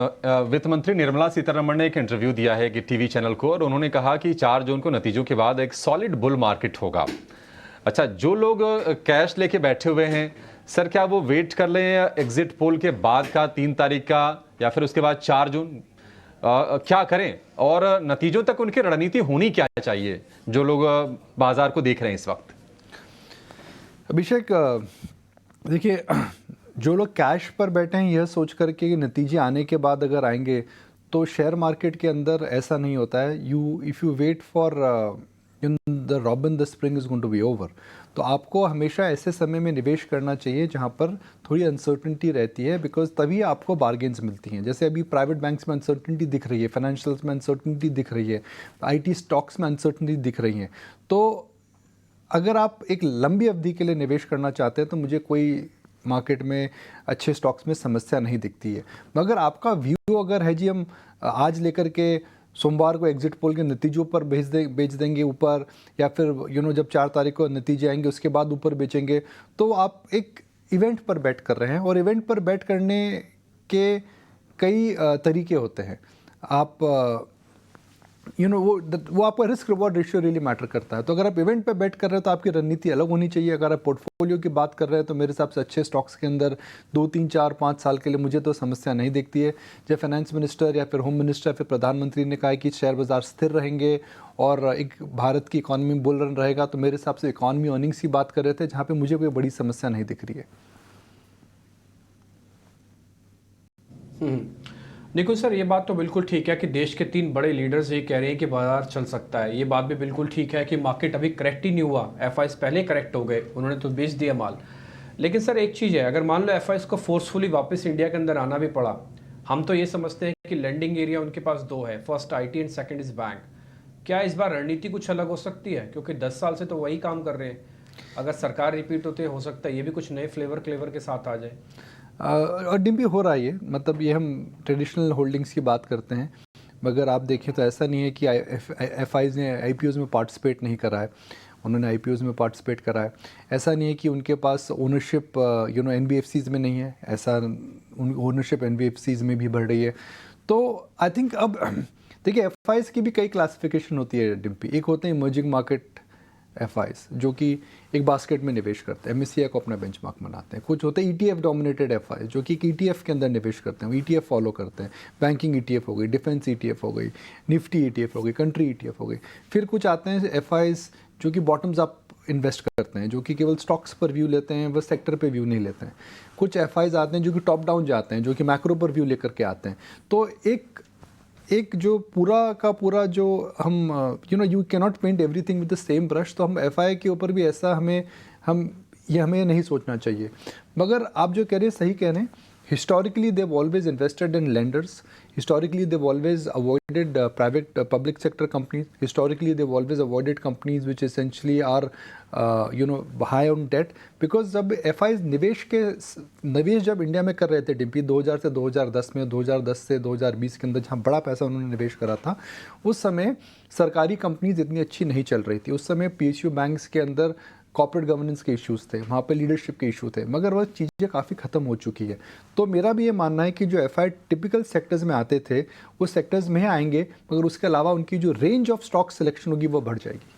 वित्त मंत्री निर्मला सीतारमण ने एक इंटरव्यू दिया है कि टीवी चैनल को, और उन्होंने कहा कि 4 जून को नतीजों के बाद एक सॉलिड बुल मार्केट होगा। अच्छा, जो लोग कैश लेके बैठे हुए हैं सर, क्या वो वेट कर लें एग्जिट पोल के बाद का 3 तारीख का, या फिर उसके बाद 4 जून क्या करें, और नतीजों तक उनकी रणनीति होनी क्या चाहिए जो लोग बाजार को देख रहे हैं इस वक्त? अभिषेक, देखिए, जो लोग कैश पर बैठे हैं यह सोच करके कि नतीजे आने के बाद अगर आएंगे, तो शेयर मार्केट के अंदर ऐसा नहीं होता है। If you wait for in the robin the spring is going to be over. तो आपको हमेशा ऐसे समय में निवेश करना चाहिए जहाँ पर थोड़ी अनसर्टेनिटी रहती है, बिकॉज तभी आपको बार्गेन्स मिलती हैं। जैसे अभी प्राइवेट बैंक्स में अनसर्टेनिटी दिख रही है, फाइनेंशियल्स में अनसर्टेनिटी दिख रही है, IT स्टॉक्स में अनसर्टेनिटी दिख रही है। तो अगर आप एक लंबी अवधि के लिए निवेश करना चाहते हैं तो मुझे कोई मार्केट में अच्छे स्टॉक्स में समस्या नहीं दिखती है। मगर आपका व्यू अगर है जी हम आज लेकर के सोमवार को एग्जिट पोल के नतीजों पर बेच देंगे ऊपर, या फिर जब 4 तारीख को नतीजे आएंगे उसके बाद ऊपर बेचेंगे, तो आप एक इवेंट पर बैट कर रहे हैं। और इवेंट पर बैट करने के कई तरीके होते हैं। आप वो आपका risk reward ratio really matter करता है। तो अगर आप इवेंट पे बेट कर रहे हैं तो आपकी रणनीति अलग होनी चाहिए। अगर आप पोर्टफोलियो की बात कर रहे हैं तो मेरे हिसाब से अच्छे स्टॉक्स के अंदर 2, 3, 4, 5 साल के लिए मुझे तो समस्या नहीं दिखती है। जब फाइनेंस मिनिस्टर या फिर होम मिनिस्टर या फिर प्रधानमंत्री ने कहा कि शेयर बाजार स्थिर रहेंगे और एक भारत की इकॉनमी बुल रन रहेगा, तो मेरे हिसाब से इकॉनमी अर्निंग्स की बात कर रहे थे, जहाँ पर मुझे कोई बड़ी समस्या नहीं दिख रही है। देखो सर, ये बात तो बिल्कुल ठीक है कि देश के 3 बड़े लीडर्स ये कह रहे हैं कि बाजार चल सकता है। ये बात भी बिल्कुल ठीक है कि मार्केट अभी करेक्ट ही नहीं हुआ। FIs पहले करेक्ट हो गए, उन्होंने तो बेच दिया माल। लेकिन सर एक चीज़ है, अगर मान लो FIs को फोर्सफुली वापस इंडिया के अंदर आना भी पड़ा, हम तो ये समझते हैं कि लैंडिंग एरिया उनके पास 2 है, first IT and second is bank. क्या इस बार रणनीति कुछ अलग हो सकती है? क्योंकि 10 साल से तो वही काम कर रहे हैं। अगर सरकार रिपीट होते हो सकता है ये भी कुछ नए फ्लेवर के साथ आ जाए। और डिम्पी हो रहा है ये, मतलब ये हम ट्रेडिशनल होल्डिंग्स की बात करते हैं, मगर आप देखें तो ऐसा नहीं है कि FIs ने IPOs में पार्टिसिपेट नहीं करा है। उन्होंने IPOs में पार्टिसिपेट करा है। ऐसा नहीं है कि उनके पास ओनरशिप NBFCs में नहीं है, ऐसा ओनरशिप NBFCs में भी बढ़ रही है। तो आई थिंक अब देखिए, FIs की भी कई क्लासिफिकेशन होती है डिम्पी। एक होते हैं इमर्जिंग मार्केट FIs, जो कि एक बास्केट में निवेश करते हैं, MSCI को अपना बेंचमार्क बनाते हैं। कुछ होते हैं ETF डोमिनेटेड FIs, जो कि ETF के अंदर निवेश करते हैं, ETF फॉलो करते हैं। बैंकिंग ETF हो गई, डिफेंस ETF हो गई, निफ्टी ETF हो गई, कंट्री ETF हो गई। फिर कुछ आते हैं FIs जो कि बॉटम्स अप इन्वेस्ट करते हैं, जो कि केवल स्टॉक्स पर व्यू लेते हैं, वह सेक्टर पर व्यू नहीं लेते हैं। कुछ FIs आते हैं जो कि टॉप डाउन जाते हैं, जो कि मैक्रो पर व्यू लेकर के आते हैं। तो एक जो पूरा का पूरा जो हम you can not paint everything with the same brush. तो हम FI के ऊपर भी ऐसा हमें नहीं सोचना चाहिए। मगर आप जो कह रहे हैं सही कह रहे हैं। Historically they've always invested in lenders, historically they've always avoided private public sector companies, historically they've always avoided companies which essentially are high on debt. Because जब FIs निवेश जब इंडिया में कर रहे थे डिम्पी 2000 से 2010 में, 2010 से 2020 के अंदर जहाँ बड़ा पैसा उन्होंने निवेश करा था, उस समय सरकारी कंपनीज इतनी अच्छी नहीं चल रही थी। उस समय PSU बैंक्स के अंदर कॉर्पोरेट गवर्नेंस के इश्यूज़ थे, वहाँ पे लीडरशिप के इशू थे, मगर वह चीज़ें काफ़ी ख़त्म हो चुकी है। तो मेरा भी ये मानना है कि जो FI टिपिकल सेक्टर्स में आते थे वो सेक्टर्स में आएंगे, मगर उसके अलावा उनकी जो रेंज ऑफ स्टॉक सिलेक्शन होगी वो बढ़ जाएगी।